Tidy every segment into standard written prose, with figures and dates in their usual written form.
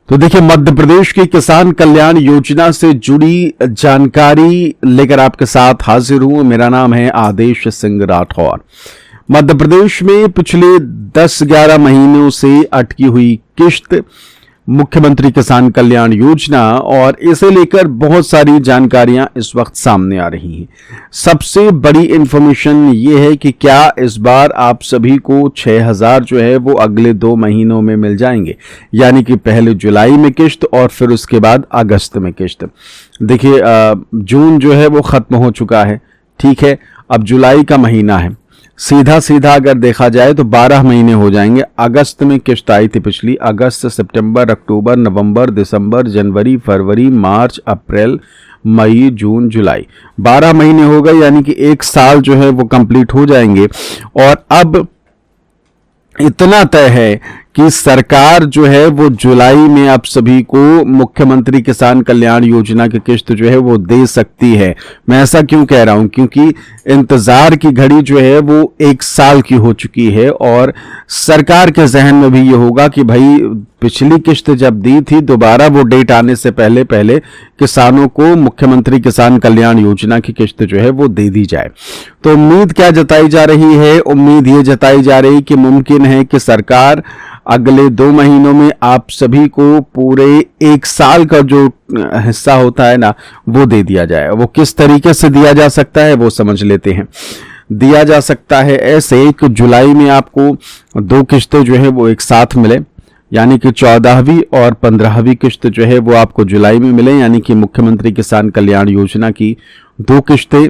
तो देखिए, मध्य प्रदेश की किसान कल्याण योजना से जुड़ी जानकारी लेकर आपके साथ हाजिर हूं। मेरा नाम है आदेश सिंह राठौर। मध्य प्रदेश में पिछले 10-11 महीनों से अटकी हुई किश्त मुख्यमंत्री किसान कल्याण योजना, और इसे लेकर बहुत सारी जानकारियां इस वक्त सामने आ रही हैं। सबसे बड़ी इंफॉर्मेशन ये है कि क्या इस बार आप सभी को 6,000 जो है वो अगले 2 महीनों में मिल जाएंगे, यानी कि पहले जुलाई में किश्त और फिर उसके बाद अगस्त में किश्त। देखिए, जून जो है वो खत्म हो चुका है, ठीक है, अब जुलाई का महीना है। सीधा सीधा अगर देखा जाए तो 12 महीने हो जाएंगे। अगस्त में किश्त आई थी पिछली, अगस्त, सितंबर, अक्टूबर, नवंबर, दिसंबर, जनवरी, फरवरी, मार्च, अप्रैल, मई, जून, जुलाई, 12 महीने हो गए, यानी कि 1 साल जो है वो कंप्लीट हो जाएंगे। और अब इतना तय है कि सरकार जो है वो जुलाई में आप सभी को मुख्यमंत्री किसान कल्याण योजना की किश्त जो है वो दे सकती है। मैं ऐसा क्यों कह रहा हूं, क्योंकि इंतजार की घड़ी जो है वो 1 साल की हो चुकी है, और सरकार के जहन में भी ये होगा कि भाई पिछली किश्त जब दी थी, दोबारा वो डेट आने से पहले पहले किसानों को मुख्यमंत्री किसान कल्याण योजना की किश्त जो है वो दे दी जाए। तो उम्मीद क्या जताई जा रही है? उम्मीद ये जताई जा रही कि मुमकिन है कि सरकार अगले 2 महीनों में आप सभी को पूरे 1 साल का जो हिस्सा होता है ना, वो दे दिया जाए। वो किस तरीके से दिया जा सकता है वो समझ लेते हैं। दिया जा सकता है ऐसे कि जुलाई में आपको 2 किश्तें जो है वो एक साथ मिले, यानी कि 14वीं और 15वीं किश्त जो है वो आपको जुलाई में मिले, यानी कि मुख्यमंत्री किसान कल्याण योजना की 2 किश्तें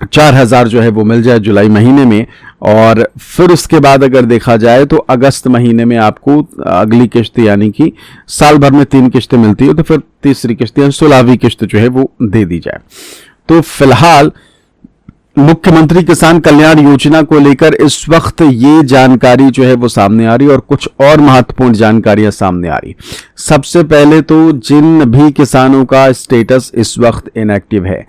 4,000 जो है वो मिल जाए जुलाई महीने में। और फिर उसके बाद अगर देखा जाए तो अगस्त महीने में आपको अगली किश्त, यानी कि साल भर में 3 किश्तें मिलती है, तो फिर तीसरी किश्त यानी 16वीं किश्त जो है वो दे दी जाए। तो फिलहाल मुख्यमंत्री किसान कल्याण योजना को लेकर इस वक्त ये जानकारी जो है वो सामने आ रही है, और कुछ और महत्वपूर्ण जानकारियां सामने आ रही। सबसे पहले तो जिन भी किसानों का स्टेटस इस वक्त इनएक्टिव है,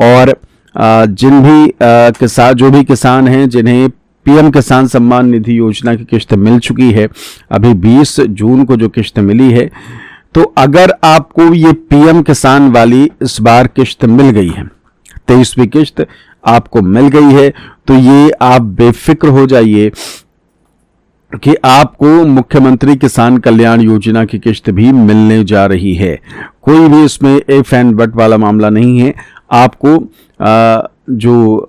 और जिन भी जो भी किसान हैं जिन्हें पीएम किसान सम्मान निधि योजना की किश्त मिल चुकी है, अभी 20 जून को जो किश्त मिली है, तो अगर आपको ये पीएम किसान वाली इस बार किश्त मिल गई है, 23वीं किश्त आपको मिल गई है, तो ये आप बेफिक्र हो जाइए कि आपको मुख्यमंत्री किसान कल्याण योजना की किश्त भी मिलने जा रही है। कोई भी इसमें इफ एंड बट वाला मामला नहीं है। आपको जो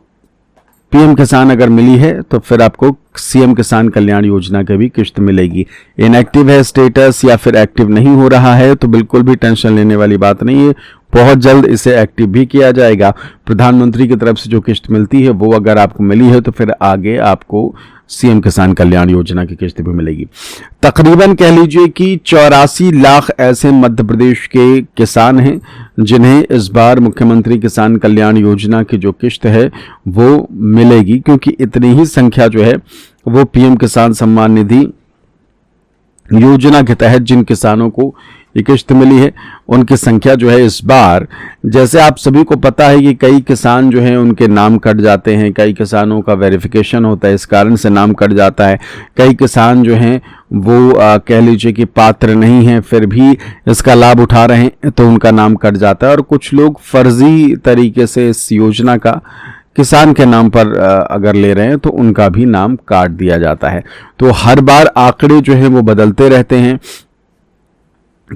पीएम किसान अगर मिली है तो फिर आपको सीएम किसान कल्याण योजना की भी किश्त मिलेगी। इनएक्टिव है स्टेटस या फिर एक्टिव नहीं हो रहा है तो बिल्कुल भी टेंशन लेने वाली बात नहीं है, बहुत जल्द इसे एक्टिव भी किया जाएगा। प्रधानमंत्री की तरफ से जो किश्त मिलती है वो अगर आपको मिली है तो फिर आगे आपको सीएम किसान कल्याण योजना की किश्त भी मिलेगी। तकरीबन कह लीजिए कि 84 लाख ऐसे मध्य प्रदेश के किसान हैं जिन्हें इस बार मुख्यमंत्री किसान कल्याण योजना की जो किश्त है वो मिलेगी, क्योंकि इतनी ही संख्या जो है वो पीएम किसान सम्मान निधि योजना के तहत जिन किसानों को ये किश्त मिली है उनकी संख्या जो है इस बार, जैसे आप सभी को पता है कि कई किसान जो हैं उनके नाम कट जाते हैं, कई किसानों का वेरिफिकेशन होता है, इस कारण से नाम कट जाता है। कई किसान जो हैं वो कह लीजिए कि पात्र नहीं हैं फिर भी इसका लाभ उठा रहे हैं तो उनका नाम कट जाता है, और कुछ लोग फर्जी तरीके से इस योजना का किसान के नाम पर अगर ले रहे हैं तो उनका भी नाम काट दिया जाता है। तो हर बार आंकड़े जो है वो बदलते रहते हैं,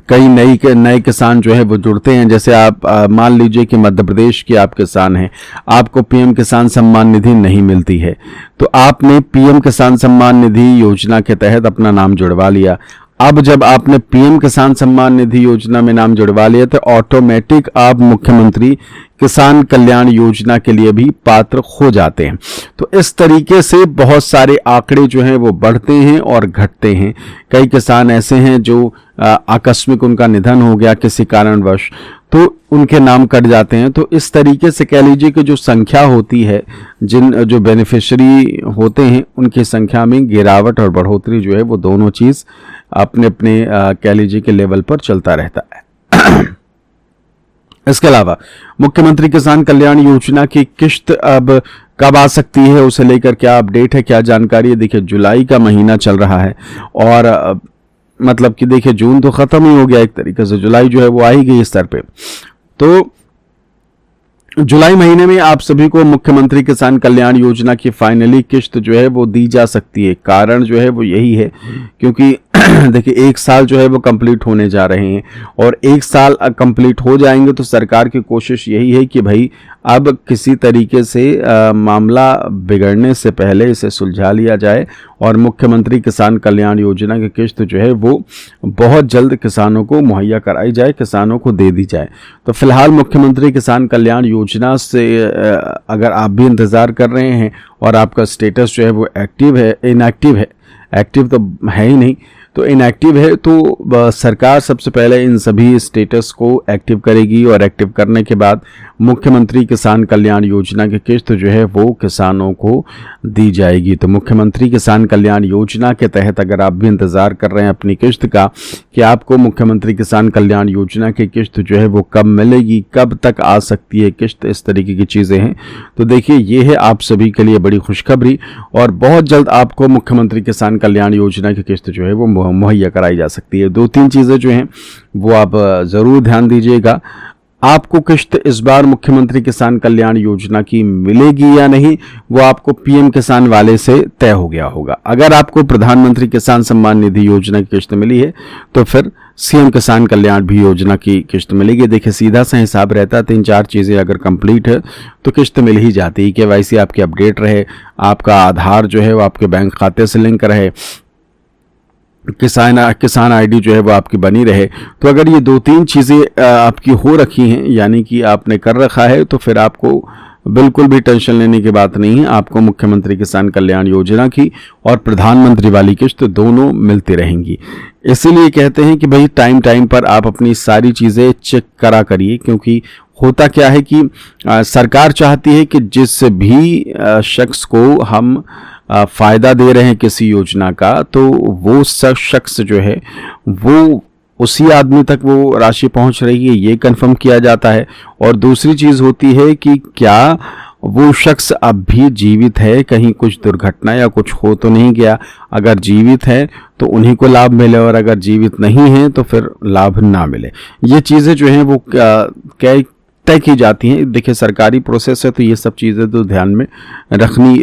कई नए किसान जो है वो जुड़ते हैं। जैसे आप मान लीजिए कि मध्य प्रदेश के आप किसान हैं, आपको पीएम किसान सम्मान निधि नहीं मिलती है, तो आपने पीएम किसान सम्मान निधि योजना के तहत अपना नाम जुड़वा लिया। अब जब आपने पीएम किसान सम्मान निधि योजना में नाम जुड़वा लिया तो ऑटोमेटिक आप मुख्यमंत्री किसान कल्याण योजना के लिए भी पात्र हो जाते हैं। तो इस तरीके से बहुत सारे आंकड़े जो हैं वो बढ़ते हैं और घटते हैं। कई किसान ऐसे हैं जो आकस्मिक उनका निधन हो गया किसी कारणवश तो उनके नाम कट जाते हैं। तो इस तरीके से कह लीजिए कि जो संख्या होती है, जो बेनिफिशियरी होते हैं उनकी संख्या में गिरावट और बढ़ोतरी जो है वो दोनों चीज़ अपने अपने कह लीजिए कि लेवल पर चलता रहता है। इसके अलावा मुख्यमंत्री किसान कल्याण योजना की किश्त अब कब आ सकती है, उसे लेकर क्या अपडेट है, क्या जानकारी है। देखिए, जुलाई का महीना चल रहा है और मतलब कि देखिए जून तो खत्म ही हो गया एक तरीके से, जुलाई जो है वो आ ही गई इस स्तर पे। तो जुलाई महीने में आप सभी को मुख्यमंत्री किसान कल्याण योजना की फाइनली किश्त जो है वो दी जा सकती है। कारण जो है वो यही है क्योंकि देखिए 1 साल जो है वो कंप्लीट होने जा रहे हैं और 1 साल कंप्लीट हो जाएंगे तो सरकार की कोशिश यही है कि भाई अब किसी तरीके से मामला बिगड़ने से पहले इसे सुलझा लिया जाए और मुख्यमंत्री किसान कल्याण योजना की किश्त जो है वो बहुत जल्द किसानों को मुहैया कराई जाए, किसानों को दे दी जाए। तो फिलहाल मुख्यमंत्री किसान कल्याण योजना से अगर आप भी इंतज़ार कर रहे हैं और आपका स्टेटस जो है वो एक्टिव है, इनएक्टिव है, एक्टिव तो है ही नहीं, तो इनएक्टिव है, तो सरकार सबसे पहले इन सभी स्टेटस को एक्टिव करेगी और एक्टिव करने के बाद मुख्यमंत्री किसान कल्याण योजना की किश्त जो है वो किसानों को दी जाएगी। तो मुख्यमंत्री किसान कल्याण योजना के तहत अगर आप भी इंतज़ार कर रहे हैं अपनी किश्त का कि आपको मुख्यमंत्री किसान कल्याण योजना की किश्त जो है वो कब मिलेगी, कब तक आ सकती है किश्त, इस तरीके की चीज़ें हैं, तो देखिए ये है आप सभी के लिए बड़ी खुशखबरी और बहुत जल्द आपको मुख्यमंत्री किसान कल्याण योजना की किश्त जो है वो मुहैया कराई जा सकती है। 2-3 चीज़ें जो हैं वो आप ज़रूर ध्यान दीजिएगा। आपको किश्त इस बार मुख्यमंत्री किसान कल्याण योजना की मिलेगी या नहीं वो आपको पीएम किसान वाले से तय हो गया होगा। अगर आपको प्रधानमंत्री किसान सम्मान निधि योजना की किश्त मिली है तो फिर सीएम किसान कल्याण भी योजना की किश्त मिलेगी। देखिए सीधा सा हिसाब रहता है, 3-4 चीज़ें अगर कंप्लीट है तो किश्त मिल ही जाती है। केवाईसी आपकी अपडेट रहे, आपका आधार जो है वो आपके बैंक खाते से लिंक रहे, किसान आईडी जो है वो आपकी बनी रहे। तो अगर ये 2-3 चीज़ें आपकी हो रखी हैं यानी कि आपने कर रखा है तो फिर आपको बिल्कुल भी टेंशन लेने की बात नहीं है। आपको मुख्यमंत्री किसान कल्याण योजना की और प्रधानमंत्री वाली किश्त दोनों मिलती रहेंगी। इसीलिए कहते हैं कि भाई टाइम पर आप अपनी सारी चीज़ें चेक करा करिए, क्योंकि होता क्या है कि सरकार चाहती है कि जिस भी शख्स को हम फ़ायदा दे रहे हैं किसी योजना का तो वो शख्स जो है वो उसी आदमी तक वो राशि पहुंच रही है, ये कंफर्म किया जाता है। और दूसरी चीज़ होती है कि क्या वो शख्स अब भी जीवित है, कहीं कुछ दुर्घटना या कुछ हो तो नहीं गया। अगर जीवित है तो उन्हीं को लाभ मिले और अगर जीवित नहीं है तो फिर लाभ ना मिले। ये चीज़ें जो हैं वो तय की जाती हैं। देखिए सरकारी प्रोसेस है तो ये सब चीज़ें तो ध्यान में रखनी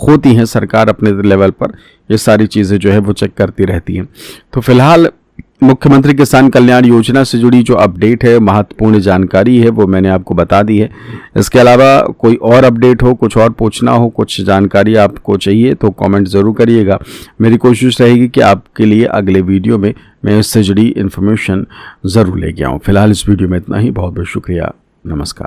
होती हैं, सरकार अपने लेवल पर ये सारी चीज़ें जो है वो चेक करती रहती हैं। तो फिलहाल मुख्यमंत्री किसान कल्याण योजना से जुड़ी जो अपडेट है, महत्वपूर्ण जानकारी है, वो मैंने आपको बता दी है। इसके अलावा कोई और अपडेट हो, कुछ और पूछना हो, कुछ जानकारी आपको चाहिए तो कमेंट ज़रूर करिएगा। मेरी कोशिश रहेगी कि आपके लिए अगले वीडियो में मैं इससे जुड़ी इन्फॉर्मेशन ज़रूर लेके आऊँ। फिलहाल इस वीडियो में इतना ही। बहुत बहुत शुक्रिया। नमस्कार।